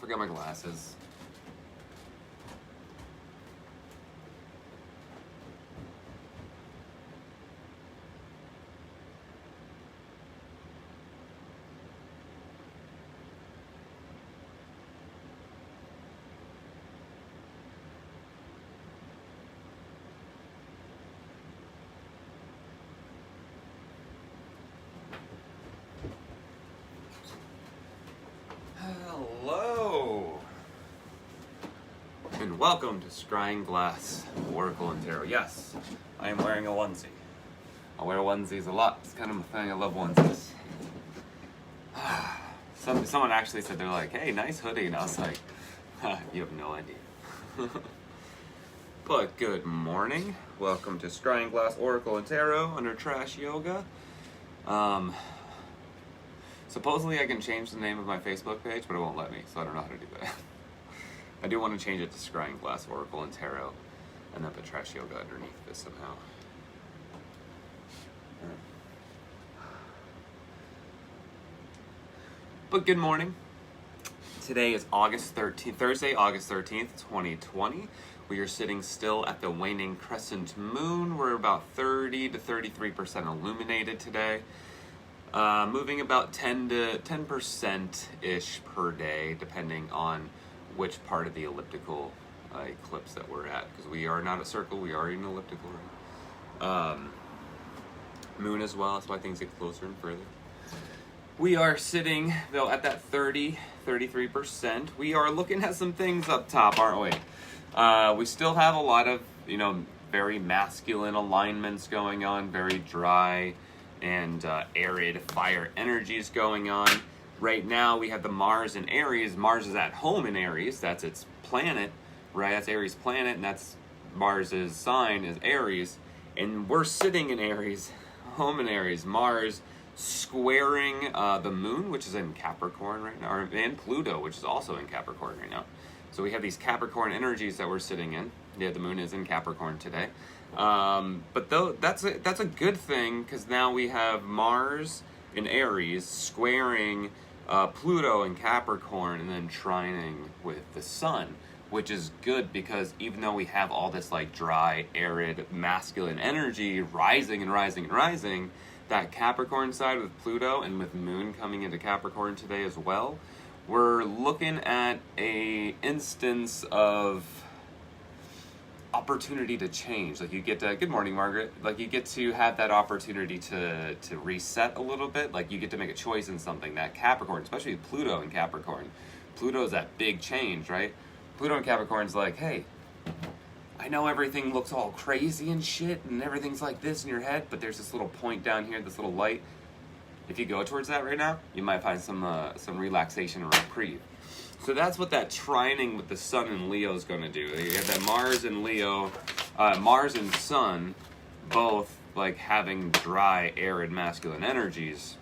forgot my glasses. Hello, and welcome to Scrying Glass, Oracle and Tarot. Yes, I am wearing a onesie. I wear onesies a lot. It's kind of my thing. I love onesies. Someone actually said, they're like, hey, nice hoodie. And I was like, you have no idea. But good morning. Welcome to Scrying Glass, Oracle and Tarot under Trash Yoga. Supposedly I can change the name of my Facebook page, but it won't let me, so I don't know how to do that. I do want to change it to Scrying Glass, Oracle, and Tarot, and then put Trash Yoga underneath this somehow. But good morning. Today is August 13th, Thursday, August 13th, 2020. We are sitting still at the waning crescent moon. We're about 30 to 33% illuminated today. Moving about 10%-ish per day, depending on which part of the elliptical eclipse that we're at. Because we are not a circle, we are in an elliptical ring. Moon as well, that's why things get closer and further. We are sitting, though, at that 33%. We are looking at some things up top, aren't we? We still have a lot of, very masculine alignments going on, very dry and arid fire energies going on. Right now we have the Mars in Aries. Mars is at home in Aries. That's its planet, right? That's Aries' planet, and that's Mars's sign is Aries. And we're sitting in Aries, home in Aries. Mars squaring the moon, which is in Capricorn right now, and Pluto, which is also in Capricorn right now. So we have these Capricorn energies that we're sitting in. Yeah, the moon is in Capricorn today. But though that's a good thing, because now we have Mars in Aries squaring Pluto in Capricorn and then trining with the sun, which is good because even though we have all this like dry, arid, masculine energy rising and rising and rising, that Capricorn side with Pluto and with Moon coming into Capricorn today as well, we're looking at a instance of opportunity to change. Like you get to, good morning, Margaret. Like you get to have that opportunity to reset a little bit. Like you get to make a choice in something. That Capricorn, especially Pluto in Capricorn. Pluto's that big change, right? Pluto in Capricorn's like, hey, I know everything looks all crazy and shit and everything's like this in your head, but there's this little point down here, this little light. If you go towards that right now, you might find some relaxation or reprieve. So that's what that trining with the sun and Leo is going to do. You have that Mars and Leo, Mars and Sun, both like having dry, arid, masculine energies,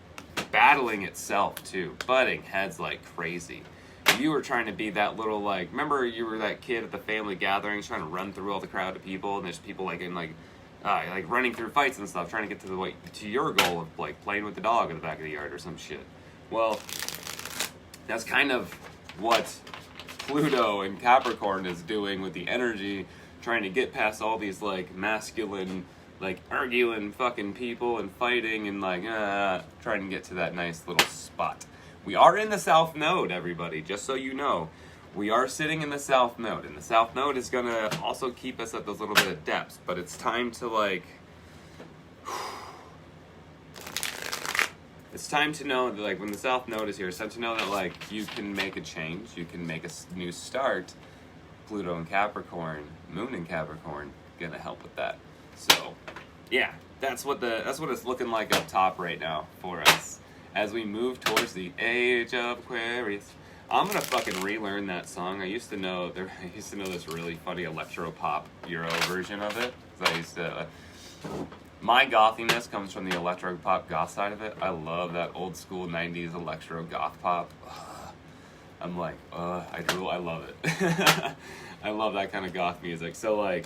battling itself too, butting heads like crazy. You were trying to be that little like, remember you were that kid at the family gatherings trying to run through all the crowd of people, and there's people like in like running through fights and stuff, trying to get to your goal of like playing with the dog in the back of the yard or some shit. Well, that's kind of what Pluto and Capricorn is doing with the energy, trying to get past all these like masculine, like arguing fucking people and fighting and like trying to get to that nice little spot. We are in the South Node, everybody, just so you know. We are sitting in the South Node, and the South Node is gonna also keep us at those little bit of depths, but it's time to like it's time to know that, like, when the South Node is here, it's time to know that, like, you can make a change, you can make a new start. Pluto and Capricorn, Moon and Capricorn, gonna help with that. So, yeah, that's what it's looking like up top right now for us as we move towards the Age of Aquarius. I'm gonna fucking relearn that song. I used to know this really funny electro pop Euro version of it. My gothiness comes from the electro pop goth side of it. I love that old school 90s electro goth pop. I'm like, I drool. I love it. I love that kind of goth music. So like,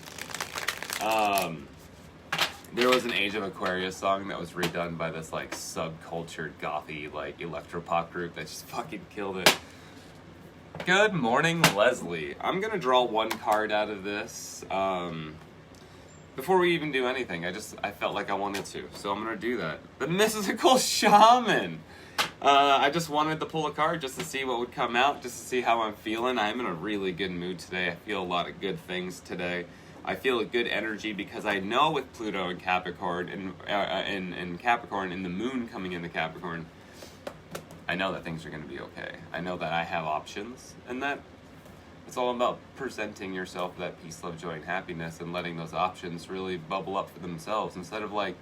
there was an Age of Aquarius song that was redone by this like subcultured gothy like electro pop group that just fucking killed it. Good morning, Leslie. I'm gonna draw one card out of this. Before we even do anything, I felt like I wanted to, so I'm gonna do that. The Mystical Shaman. I just wanted to pull a card just to see what would come out, just to see how I'm feeling. I'm in a really good mood today. I feel a lot of good things today. I feel a good energy because I know with Pluto and Capricorn and Capricorn and the Moon coming into Capricorn, I know that things are going to be okay. I know that I have options, and that it's all about presenting yourself with that peace, love, joy, and happiness, and letting those options really bubble up for themselves instead of like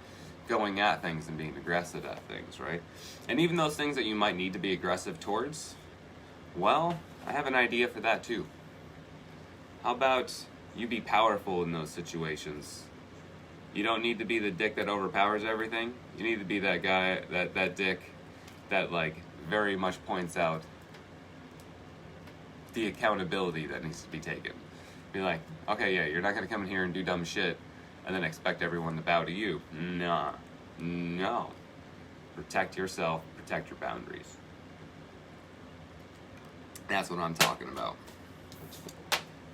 going at things and being aggressive at things, right? And even those things that you might need to be aggressive towards, well, I have an idea for that too. How about you be powerful in those situations? You don't need to be the dick that overpowers everything. You need to be that guy, that dick that like very much points out the accountability that needs to be taken. Be like, okay, yeah, you're not gonna come in here and do dumb shit and then expect everyone to bow to you. Nah, no. Protect yourself, protect your boundaries. That's what I'm talking about.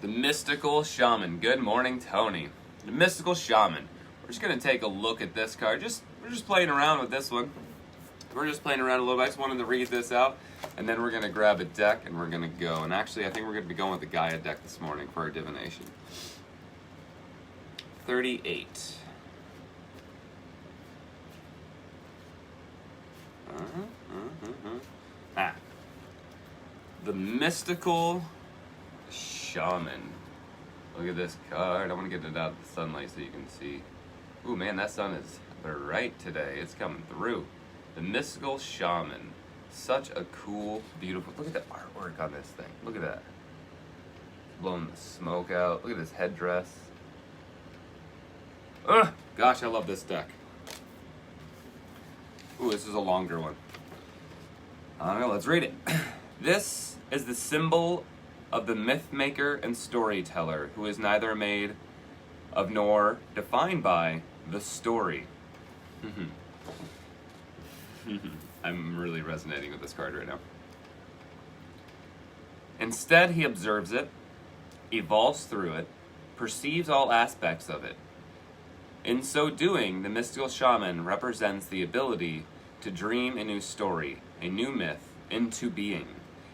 The Mystical Shaman. Good morning, Tony. The Mystical Shaman. We're just gonna take a look at this card. We're just playing around with this one. We're just playing around a little bit. I just wanted to read this out, and then we're going to grab a deck, and we're going to go. And actually, I think we're going to be going with the Gaia deck this morning for our divination. 38. The Mystical Shaman. Look at this card. I want to get it out of the sunlight so you can see. Ooh, man, that sun is bright today. It's coming through. The Mystical Shaman. Such a cool, beautiful... Look at the artwork on this thing. Look at that. Blowing the smoke out. Look at this headdress. Ugh! Gosh, I love this deck. Ooh, this is a longer one. I don't know, let's read it. This is the symbol of the myth maker and storyteller who is neither made of nor defined by the story. I'm really resonating with this card right now. Instead, he observes it, evolves through it, perceives all aspects of it. In so doing, the Mystical Shaman represents the ability to dream a new story, a new myth, into being.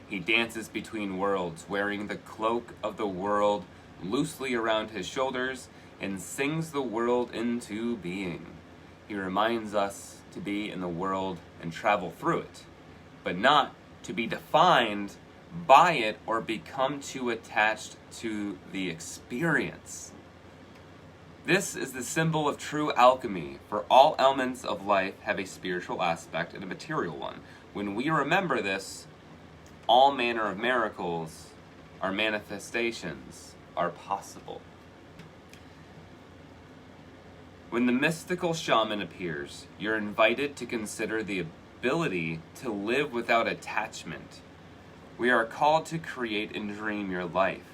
He dances between worlds, wearing the cloak of the world loosely around his shoulders, and sings the world into being. He reminds us to be in the world and travel through it, but not to be defined by it or become too attached to the experience. This is the symbol of true alchemy, for all elements of life have a spiritual aspect and a material one. When we remember this, all manner of miracles, our manifestations, are possible. When the Mystical Shaman appears, you're invited to consider the ability to live without attachment. We are called to create and dream your life,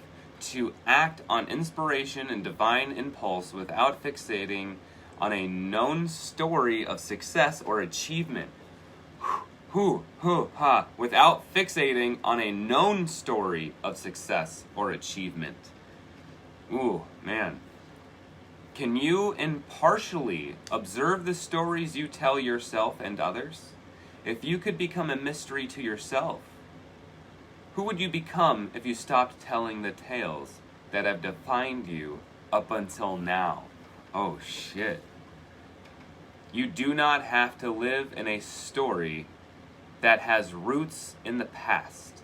to act on inspiration and divine impulse without fixating on a known story of success or achievement. Without fixating on a known story of success or achievement. Ooh, man. Can you impartially observe the stories you tell yourself and others? If you could become a mystery to yourself, who would you become if you stopped telling the tales that have defined you up until now? Oh shit. You do not have to live in a story that has roots in the past.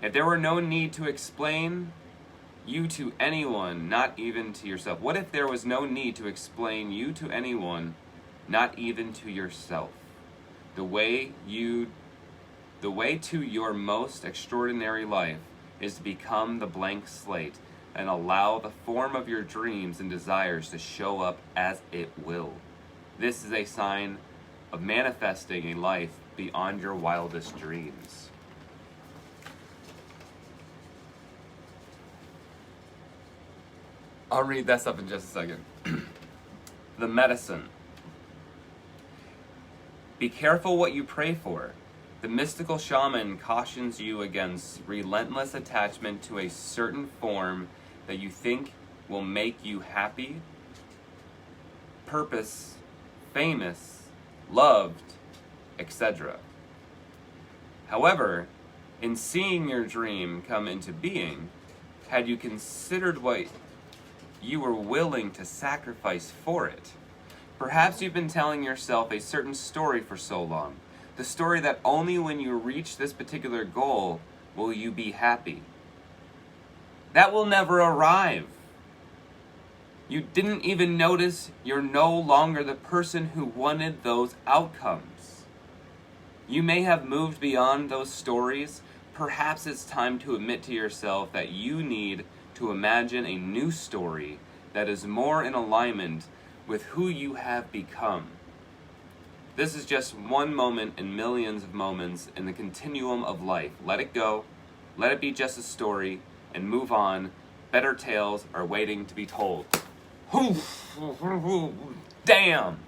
If there were no need to explain you to anyone, not even to yourself. What if there was no need to explain you to anyone, not even to yourself? The way to your most extraordinary life is to become the blank slate and allow the form of your dreams and desires to show up as it will. This is a sign of manifesting a life beyond your wildest dreams. I'll read that stuff in just a second. The medicine. Be careful what you pray for. The mystical shaman cautions you against relentless attachment to a certain form that you think will make you happy, purpose, famous, loved, etc. However, in seeing your dream come into being, had you considered what you were willing to sacrifice for it? Perhaps you've been telling yourself a certain story for so long, the story that only when you reach this particular goal will you be happy. That will never arrive. You didn't even notice you're no longer the person who wanted those outcomes. You may have moved beyond those stories. Perhaps it's time to admit to yourself that you need to imagine a new story that is more in alignment with who you have become. This is just one moment in millions of moments in the continuum of life. Let it go, let it be just a story, and move on. Better tales are waiting to be told. Damn!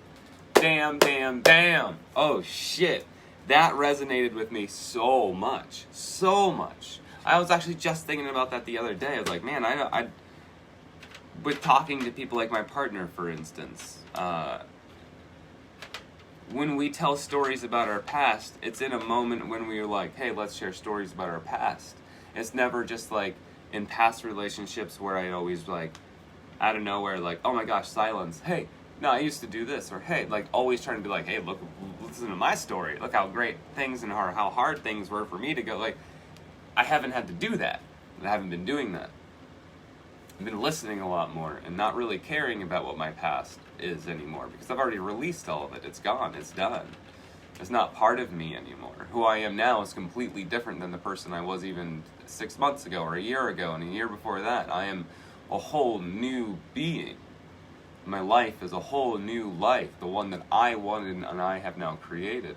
Damn, damn, damn! Oh shit! That resonated with me so much. So much. I was actually just thinking about that the other day. I was like, man, I with talking to people like my partner, for instance, when we tell stories about our past, it's in a moment when we're like, hey, let's share stories about our past. It's never just like in past relationships where I always like, out of nowhere, like, oh my gosh, silence. Hey, no, I used to do this. Or hey, like always trying to be like, hey, look, listen to my story. Look how great things and how hard things were for me to go. Like, I haven't had to do that. I haven't been doing that. I've been listening a lot more and not really caring about what my past is anymore because I've already released all of it. It's gone. It's done. It's not part of me anymore. Who I am now is completely different than the person I was even 6 months ago or a year ago and a year before that. I am a whole new being. My life is a whole new life, the one that I wanted and I have now created.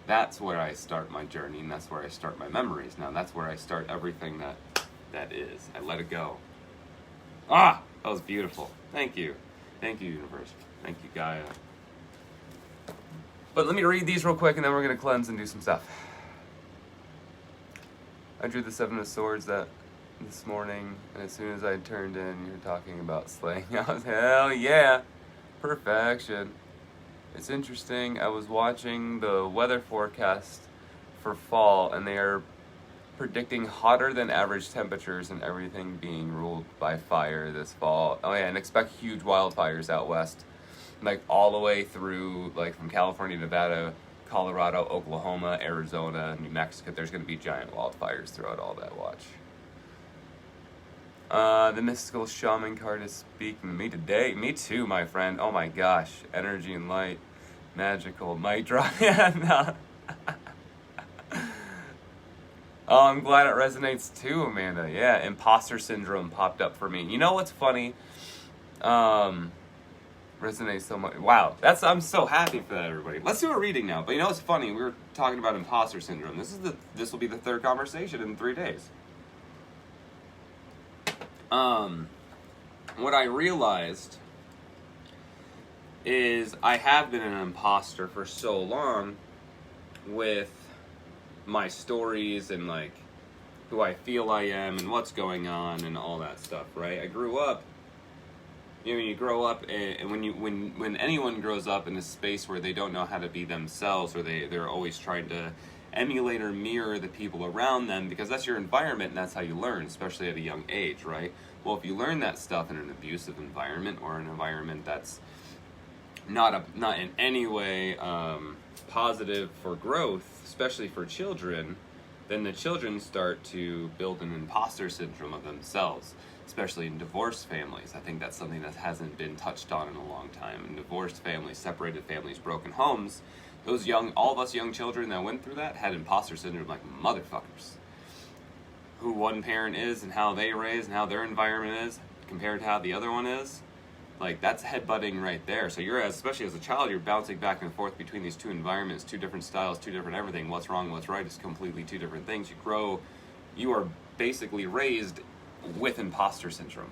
That's where I start my journey, and that's where I start my memories. Now that's where I start everything that is. I let it go. Ah! That was beautiful. Thank you. Thank you, universe. Thank you, Gaia. But let me read these real quick, and then we're going to cleanse and do some stuff. I drew the Seven of Swords this morning, and as soon as I turned in, you were talking about slaying. I was, hell yeah! Perfection. It's interesting, I was watching the weather forecast for fall, and they are predicting hotter than average temperatures and everything being ruled by fire this fall. Oh yeah, and expect huge wildfires out west. Like all the way through, like from California, Nevada, Colorado, Oklahoma, Arizona, New Mexico. There's going to be giant wildfires throughout all that watch. The mystical shaman card is speaking to me today. Me too, my friend. Oh my gosh. Energy and light. Magical. Might drop. Yeah, no. Oh, I'm glad it resonates too, Amanda. Yeah, imposter syndrome popped up for me. You know what's funny? Resonates so much. Wow, I'm so happy for that, everybody. Let's do a reading now. But you know what's funny? We were talking about imposter syndrome. This will be the third conversation in 3 days. What I realized is I have been an imposter for so long with my stories and like who I feel I am and what's going on and all that stuff, right? I grew up, you know, you grow up and when anyone grows up in a space where they don't know how to be themselves or they're always trying to emulate or mirror the people around them because that's your environment and that's how you learn, especially at a young age, right? Well, if you learn that stuff in an abusive environment or an environment that's not in any way positive for growth, especially for children, then the children start to build an imposter syndrome of themselves, especially in divorced families. I think that's something that hasn't been touched on in a long time. In divorced families, separated families, broken homes, all of us young children that went through that had imposter syndrome like motherfuckers. Who one parent is and how they raise and how their environment is compared to how the other one is. Like, that's headbutting right there. So especially as a child, you're bouncing back and forth between these two environments, two different styles, two different everything. What's wrong, what's right is completely two different things. You are basically raised with imposter syndrome.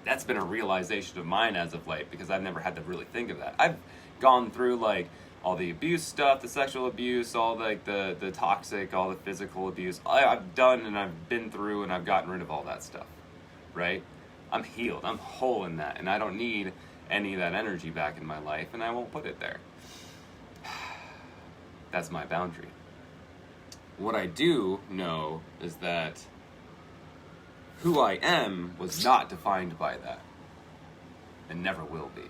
That's been a realization of mine as of late because I've never had to really think of that. I've gone through like all the abuse stuff, the sexual abuse, all like the toxic, all the physical abuse. I've done and I've been through and I've gotten rid of all that stuff, right? I'm healed. I'm whole in that, and I don't need any of that energy back in my life, and I won't put it there. That's my boundary. What I do know is that who I am was not defined by that, and never will be.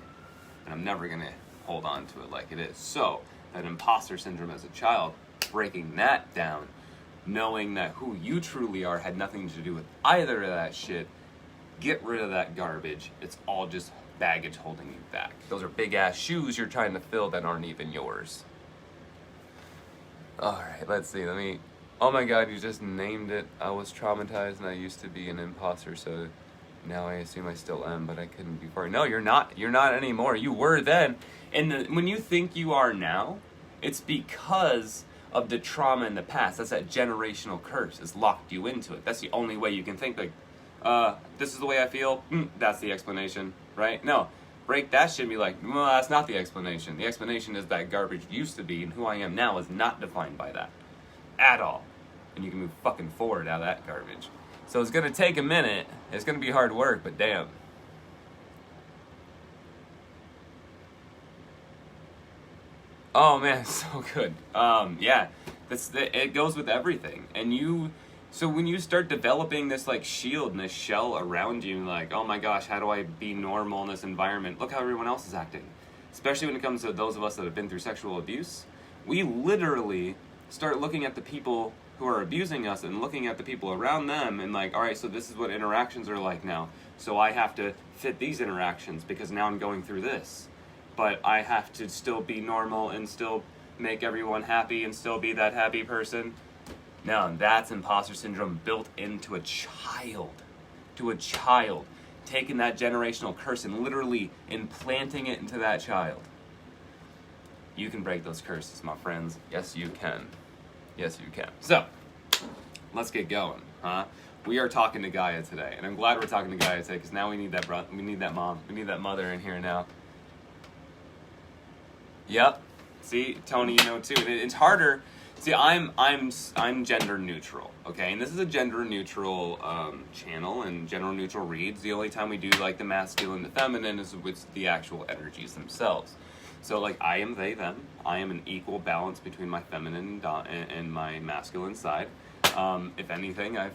And I'm never gonna hold on to it like it is. So, that imposter syndrome as a child, breaking that down, knowing that who you truly are had nothing to do with either of that shit, get rid of that garbage. It's all just baggage holding you back. Those are big ass shoes you're trying to fill that aren't even yours. Alright, let's see, oh my god, you just named it. I was traumatized and I used to be an imposter, so now I assume I still am, but I couldn't be before. No, you're not anymore. You were then. And when you think you are now, it's because of the trauma in the past. That's that generational curse. It's locked you into it. That's the only way you can think, like, this is the way I feel. That's the explanation, right? No. Break that shit and be like, well, that's not the explanation. The explanation is that garbage used to be, and who I am now is not defined by that. At all. And you can move fucking forward out of that garbage. So it's going to take a minute. It's going to be hard work, but damn. Oh man, so good. Yeah, it goes with everything. And so when you start developing this like shield and this shell around you, like, oh my gosh, how do I be normal in this environment? Look how everyone else is acting. Especially when it comes to those of us that have been through sexual abuse. We literally start looking at the people who are abusing us and looking at the people around them and like, all right, so this is what interactions are like now. So I have to fit these interactions because now I'm going through this. But I have to still be normal and still make everyone happy and still be that happy person. No, that's imposter syndrome built into a child. To a child. Taking that generational curse and literally implanting it into that child. You can break those curses, my friends. Yes, you can. Yes, you can. So, let's get going, huh? We are talking to Gaia today, and I'm glad we're talking to Gaia today because now we need that we need that mom, we need that mother in here now. Yep. See, Tony, you know too. It's harder. See, I'm gender neutral, okay, and this is a gender neutral channel and gender neutral reads. The only time we do like the masculine, the feminine is with the actual energies themselves. So, like, I am they, them. I am an equal balance between my feminine and my masculine side. If anything, I'm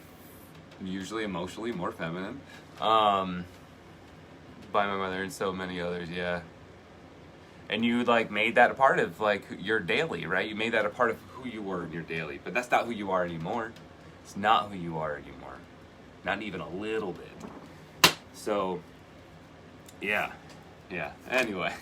usually emotionally more feminine. By my mother and so many others, yeah. And you, like, made that a part of, like, your daily, right? You made that a part of who you were in your daily. But that's not who you are anymore. It's not who you are anymore. Not even a little bit. So, yeah. Anyway.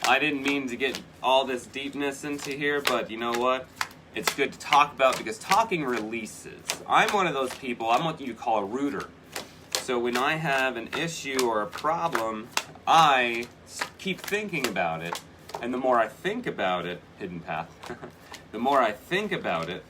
I didn't mean to get all this deepness into here, but you know what? It's good to talk about because talking releases. I'm one of those people, I'm what you call a rooter. So when I have an issue or a problem, I keep thinking about it. And the more I think about it, hidden path, the more I think about it,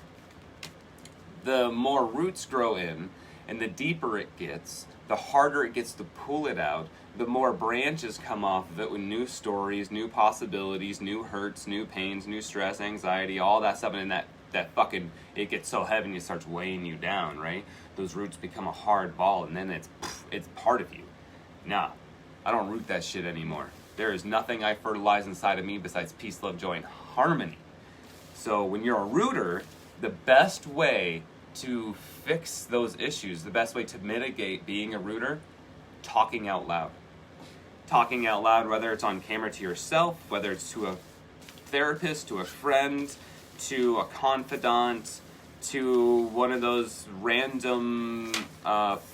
the more roots grow in, and the deeper it gets, the harder it gets to pull it out, the more branches come off of it with new stories, new possibilities, new hurts, new pains, new stress, anxiety, all that stuff, and that fucking, it gets so heavy and it starts weighing you down, right? Those roots become a hard ball, and then it's part of you. Nah, I don't root that shit anymore. There is nothing I fertilize inside of me besides peace, love, joy, and harmony. So when you're a rooter, the best way to fix those issues, the best way to mitigate being a rooter, talking out loud. Talking out loud, whether it's on camera to yourself, whether it's to a therapist, to a friend, to a confidant, to one of those random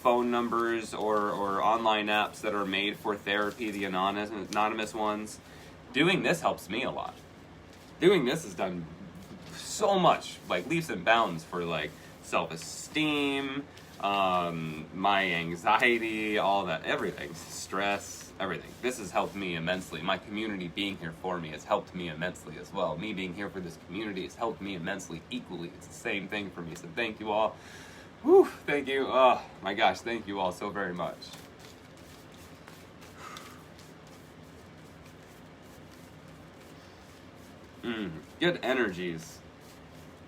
phone numbers or online apps that are made for therapy, the anonymous ones. Doing this helps me a lot. Doing this has done so much, like leaps and bounds for like self-esteem, my anxiety, all that, everything, stress, everything. This has helped me immensely. My community being here for me has helped me immensely as well. Me being here for this community has helped me immensely equally. It's the same thing for me. So thank you all. Whew, thank you. Oh my gosh, thank you all so very much. Good energies.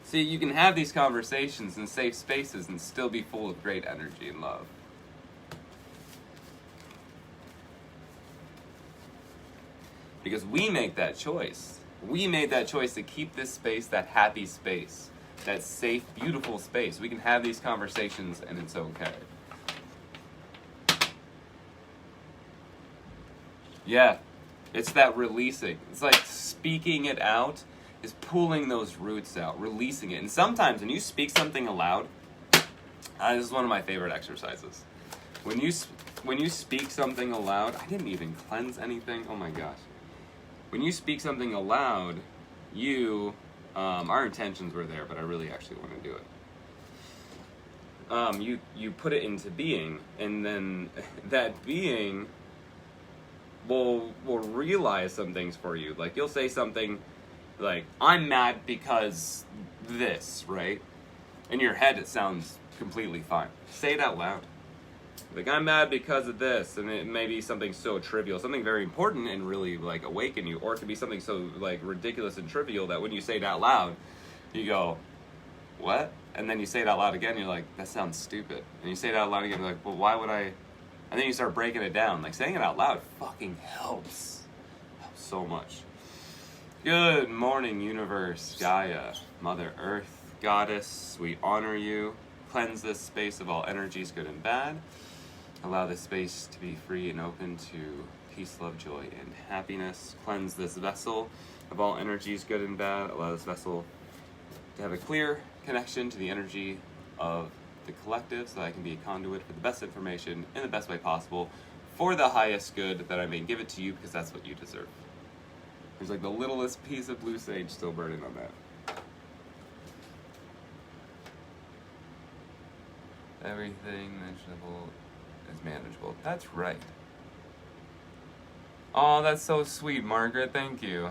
See, you can have these conversations in safe spaces and still be full of great energy and love. Because we make that choice. We made that choice to keep this space, that happy space, that safe, beautiful space. We can have these conversations and it's okay. Yeah, it's that releasing. It's like speaking it out is pulling those roots out, releasing it. And sometimes when you speak something aloud, this is one of my favorite exercises. When you speak something aloud, I didn't even cleanse anything. Oh my gosh. When you speak something aloud, our intentions were there, but I really actually want to do it. You put it into being, and then that being will realize some things for you. Like, you'll say something like, I'm mad because this, right? In your head, it sounds completely fine. Say it out loud. Like, I'm mad because of this, and it may be something so trivial, something very important and really, like, awaken you, or it could be something so, like, ridiculous and trivial that when you say it out loud, you go, what? And then you say it out loud again, you're like, that sounds stupid. And you say it out loud again, you're like, well, why would I? And then you start breaking it down. Like, saying it out loud fucking helps. Helps so much. Good morning, universe, Gaia, Mother Earth, Goddess, we honor you. Cleanse this space of all energies, good and bad. Allow this space to be free and open to peace, love, joy, and happiness. Cleanse this vessel of all energies, good and bad. Allow this vessel to have a clear connection to the energy of the collective so that I can be a conduit for the best information in the best way possible for the highest good that I may give it to you because that's what you deserve. There's like the littlest piece of blue sage still burning on that. Everything mentionable is manageable. That's right. Oh, that's so sweet, Margaret. Thank you.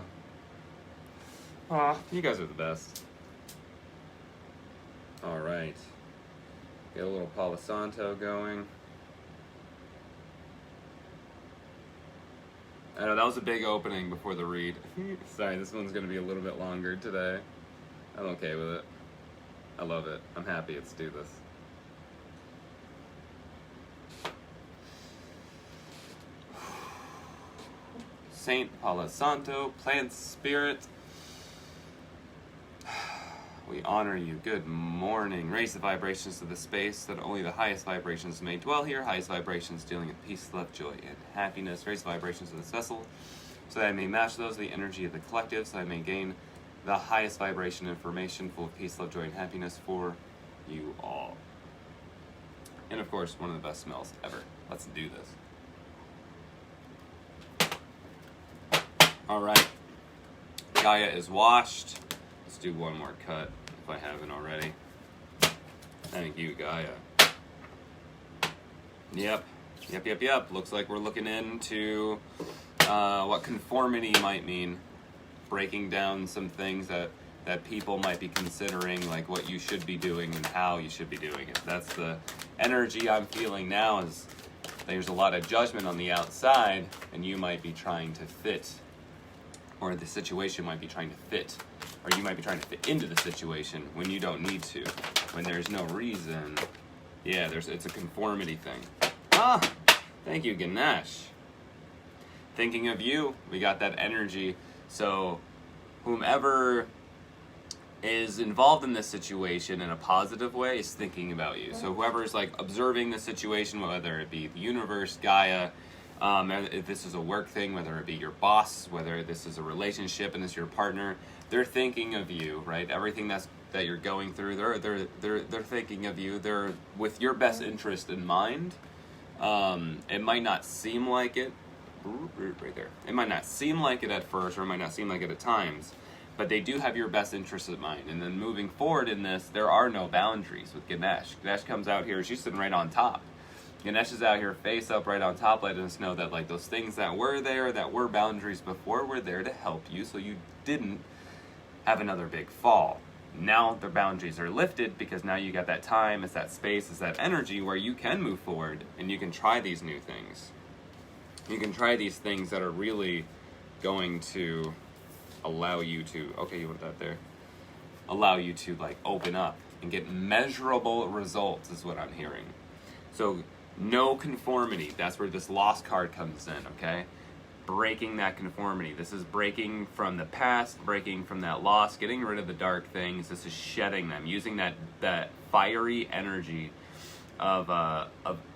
Aw, you guys are the best. All right. Get a little Palo Santo going. I know that was a big opening before the read. Sorry, this one's going to be a little bit longer today. I'm okay with it. I love it. I'm happy. Let's do this. Saint Palo Santo, plant spirit. We honor you. Good morning. Raise the vibrations of the space so that only the highest vibrations may dwell here. Highest vibrations dealing with peace, love, joy, and happiness. Raise the vibrations of this vessel so that I may match those of the energy of the collective, so I may gain the highest vibration information full of peace, love, joy, and happiness for you all. And of course, one of the best smells ever. Let's do this. All right. Gaia is washed. Let's do one more cut if I haven't already. Thank you, Gaia. Yep. Looks like we're looking into what conformity might mean. Breaking down some things that people might be considering, like what you should be doing and how you should be doing it. That's the energy I'm feeling now, is there's a lot of judgment on the outside, and you might be trying to fit, or the situation might be trying to fit, or you might be trying to fit into the situation when you don't need to, when there's no reason. Yeah, it's a conformity thing. Thank you, Ganesh. Thinking of you, we got that energy. So whomever is involved in this situation in a positive way is thinking about you. So whoever is like observing the situation, whether it be the universe, Gaia, if this is a work thing, whether it be your boss, whether this is a relationship and this is your partner, they're thinking of you, right? Everything that you're going through, they're thinking of you. They're with your best interest in mind. It might not seem like it, right there. It might not seem like it at first, or it might not seem like it at times, but they do have your best interest in mind. And then moving forward in this, there are no boundaries with Ganesh. Ganesh comes out here, she's sitting right on top. Ganesh is out here face up right on top, letting us know that like those things that were there, that were boundaries before, were there to help you so you didn't have another big fall. Now the boundaries are lifted because now you got that time, it's that space, it's that energy where you can move forward and you can try these new things. You can try these things that are really going to allow you to, okay, you want that there, allow you to like open up and get measurable results is what I'm hearing. So no conformity, that's where this lost card comes in, okay? Breaking that conformity. This is breaking from the past, breaking from that loss, getting rid of the dark things. This is shedding them, using that fiery energy of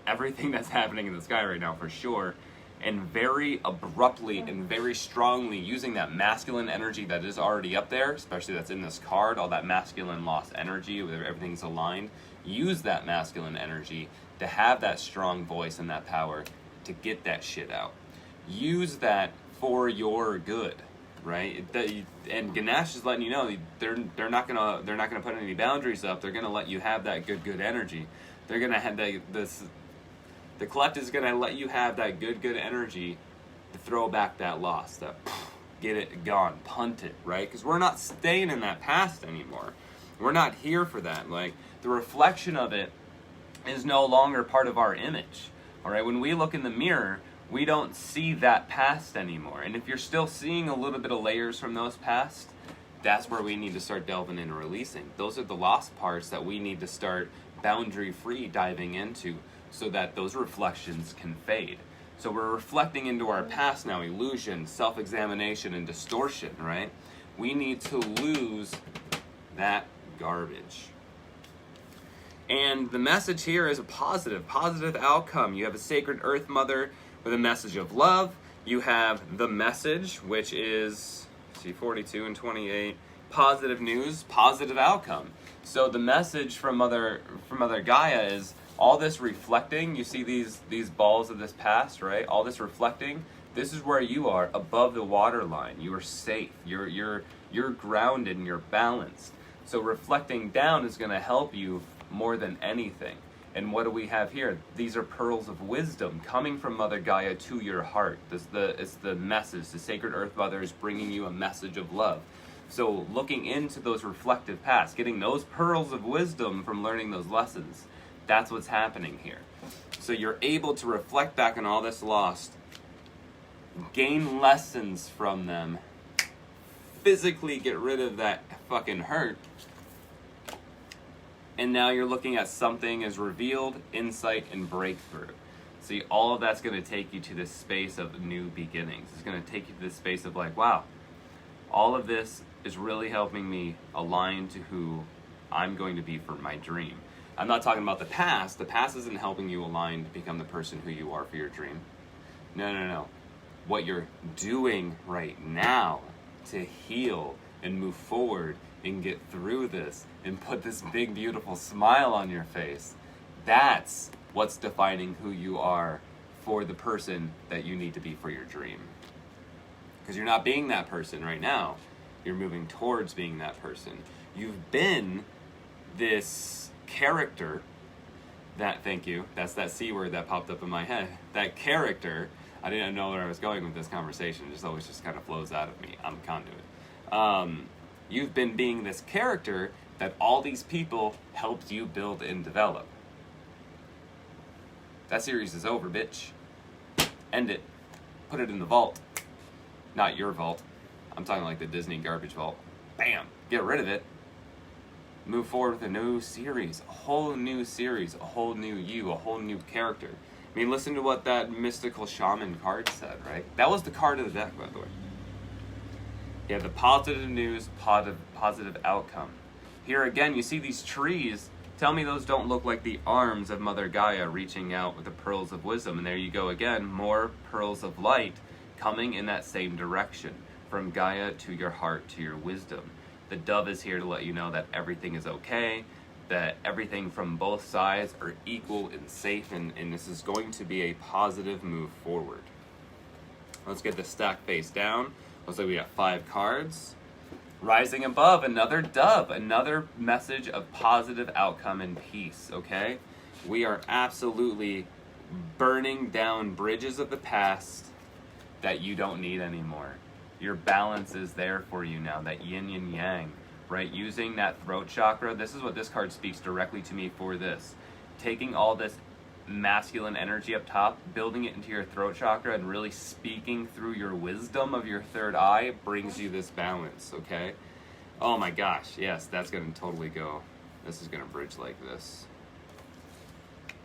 everything that's happening in the sky right now, for sure, and very abruptly and very strongly using that masculine energy that is already up there, especially that's in this card, all that masculine lost energy where everything's aligned. Use that masculine energy to have that strong voice and that power to get that shit out. Use that for your good, right? And Ganesh is letting you know they're not gonna put any boundaries up. They're gonna let you have that good energy. They're gonna have the collective is gonna let you have that good energy to throw back that loss, that get it gone, punt it, right? Because we're not staying in that past anymore. We're not here for that. Like, the reflection of it is no longer part of our image. All right, when we look in the mirror, we don't see that past anymore. And if you're still seeing a little bit of layers from those past, that's where we need to start delving into releasing. Those are the lost parts that we need to start boundary-free diving into so that those reflections can fade. So we're reflecting into our past now, illusion, self-examination, and distortion, right? We need to lose that garbage. And the message here is a positive outcome. You have a sacred Earth Mother with a message of love. You have the message, which is, see, 42 and 28, positive news, positive outcome. So the message from Mother Gaia is all this reflecting. You see these balls of this past, right? All this reflecting. This is where you are, above the water line. You are safe. You're grounded and you're balanced. So reflecting down is going to help you more than anything. And what do we have here? These are pearls of wisdom coming from Mother Gaia to your heart. It's the message. The Sacred Earth Mother is bringing you a message of love. So looking into those reflective paths, getting those pearls of wisdom from learning those lessons, that's what's happening here. So you're able to reflect back on all this lost, gain lessons from them, physically get rid of that fucking hurt, and now you're looking at something as revealed, insight, and breakthrough. See, all of that's going to take you to this space of new beginnings. It's going to take you to this space of like, wow, all of this is really helping me align to who I'm going to be for my dream. I'm not talking about the past. The past isn't helping you align to become the person who you are for your dream. No. What you're doing right now to heal and move forward and get through this and put this big, beautiful smile on your face, that's what's defining who you are for the person that you need to be for your dream. Because you're not being that person right now. You're moving towards being that person. You've been this character that, thank you, that's that C word that popped up in my head. That character, I didn't know where I was going with this conversation. It just always just kind of flows out of me. I'm a conduit. You've been being this character that all these people helped you build and develop. That series is over, bitch. End it. Put it in the vault. Not your vault. I'm talking like the Disney garbage vault. Bam! Get rid of it. Move forward with a new series. A whole new series. A whole new you. A whole new character. I mean, listen to what that mystical shaman card said, right? That was the card of the deck, by the way. Yeah, the positive news, positive outcome. Here again, you see these trees. Tell me those don't look like the arms of Mother Gaia reaching out with the pearls of wisdom. And there you go again, more pearls of light coming in that same direction. From Gaia to your heart, to your wisdom. The dove is here to let you know that everything is okay, that everything from both sides are equal and safe, and this is going to be a positive move forward. Let's get the stack face down. Looks like we got 5 cards. Rising above, another dove, another message of positive outcome and peace, okay? We are absolutely burning down bridges of the past that you don't need anymore. Your balance is there for you now, that yin and yang, right? Using that throat chakra, this is what this card speaks directly to me for this. Taking all this masculine energy up top, building it into your throat chakra and really speaking through your wisdom of your third eye brings you this balance, okay? Oh my gosh, yes, that's gonna totally go. This is gonna bridge like this.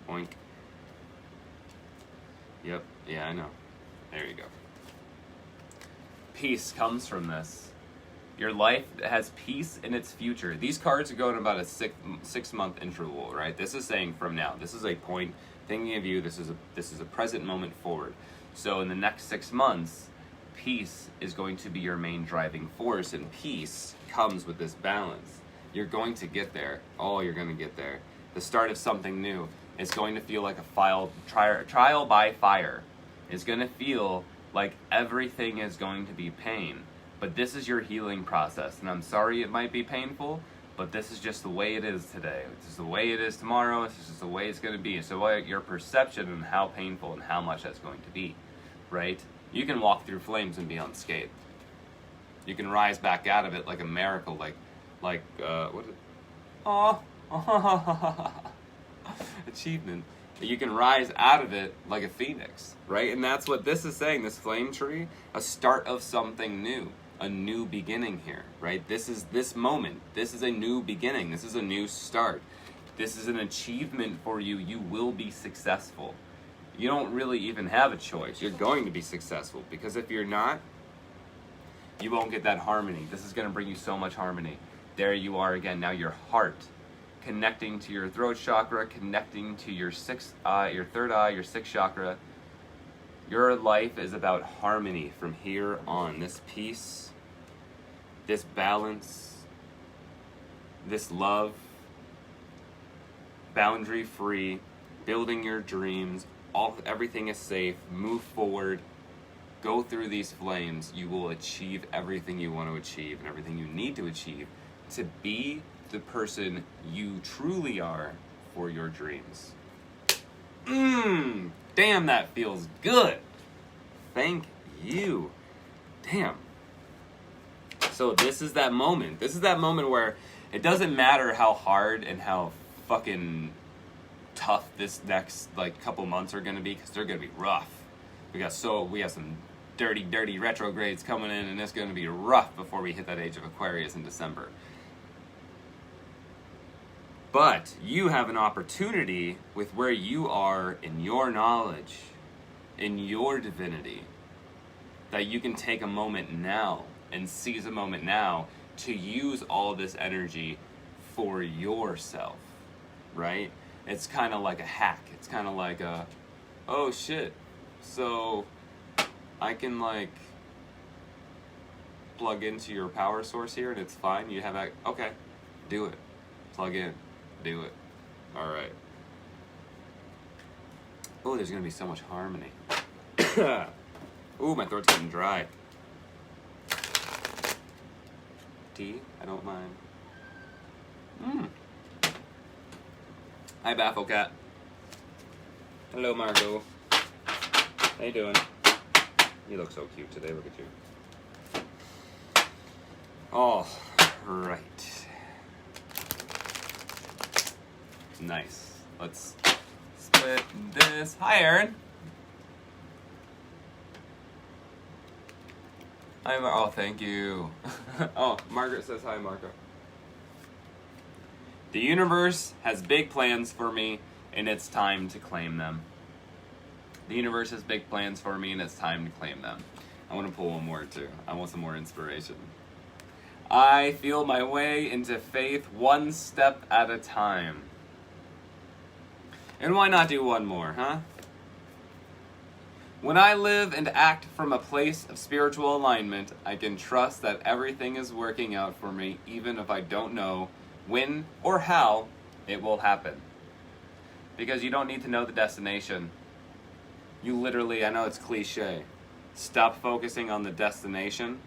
Oink. Yep, yeah, I know. There you go. Peace comes from this. Your life has peace in its future. These cards are going about a six-month interval, right? This is saying from now. This is a point thinking of you. This is a present moment forward. So in the next 6 months, peace is going to be your main driving force, and peace comes with this balance. You're going to get there. Oh, you're going to get there. The start of something new. It's going to feel like a trial by fire. It's going to feel like everything is going to be pain. But this is your healing process, and I'm sorry it might be painful, but this is just the way it is today. This is the way it is tomorrow. It's just the way it's going to be. So your perception and how painful and how much that's going to be, right? You can walk through flames and be unscathed. You can rise back out of it like a miracle, what is it? Oh, achievement. You can rise out of it like a phoenix, right? And that's what this is saying, this flame tree, a start of something new. A new beginning here, right? This is this moment. This is a new beginning. This is a new start. This is an achievement for you. You will be successful. You don't really even have a choice. You're going to be successful, because if you're not, you won't get that harmony. This is going to bring you so much harmony. There you are again. Now your heart, connecting to your throat chakra, connecting to your sixth eye, your third eye, your sixth chakra. Your life is about harmony from here on. This peace, this balance, this love, boundary-free, building your dreams, everything is safe, move forward, go through these flames. You will achieve everything you want to achieve and everything you need to achieve to be the person you truly are for your dreams. Damn, that feels good. Thank you. Damn. So this is that moment. This is that moment where it doesn't matter how hard and how fucking tough this next couple months are going to be, because they're going to be rough. We have some dirty retrogrades coming in, and it's going to be rough before we hit that Age of Aquarius in December. But you have an opportunity with where you are in your knowledge, in your divinity, that you can take a moment now and seize a moment now to use all this energy for yourself, right? It's kind of like a hack. It's kind of like a, oh shit, so I can plug into your power source here and it's fine. You have that, okay, do it. Plug in. Do it. All right. Oh, there's gonna be so much harmony. Ooh, my throat's getting dry. Tea? I don't mind. Hi, Baffle Cat. Hello, Margot. How you doing? You look so cute today. Look at you. All right. Nice. Let's split this. Hi, Aaron. Hi, oh, thank you. Oh, Margaret says hi, Marco. The universe has big plans for me, and it's time to claim them. The universe has big plans for me, and it's time to claim them. I want to pull one more, too. I want some more inspiration. I feel my way into faith one step at a time. And why not do one more, huh? When I live and act from a place of spiritual alignment, I can trust that everything is working out for me, even if I don't know when or how it will happen. Because you don't need to know the destination. You literally, I know it's cliche, stop focusing on the destination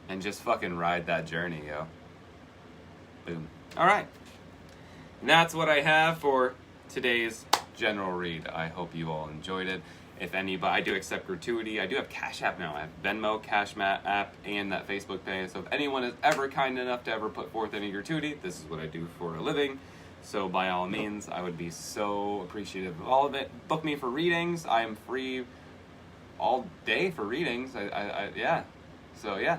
and just fucking ride that journey, yo. Boom. All right. And that's what I have for today's general read. I hope you all enjoyed it. If anybody, I do accept gratuity. I do have Cash App now. I have Venmo, Cash App, and that Facebook pay. So if anyone is ever kind enough to ever put forth any gratuity, this is what I do for a living. So by all means, I would be so appreciative of all of it. Book me for readings. I am free all day for readings. Yeah. So yeah.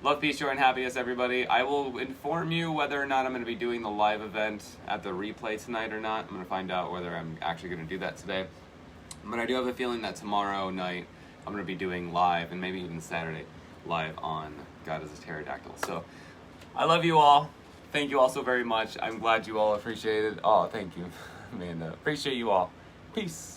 Love, peace, joy, and happiness, everybody. I will inform you whether or not I'm going to be doing the live event at the replay tonight or not. I'm going to find out whether I'm actually going to do that today. But I do have a feeling that tomorrow night I'm going to be doing live, and maybe even Saturday, live on God is a Pterodactyl. So I love you all. Thank you all so very much. I'm glad you all appreciate it. Oh, thank you, Amanda. Appreciate you all. Peace.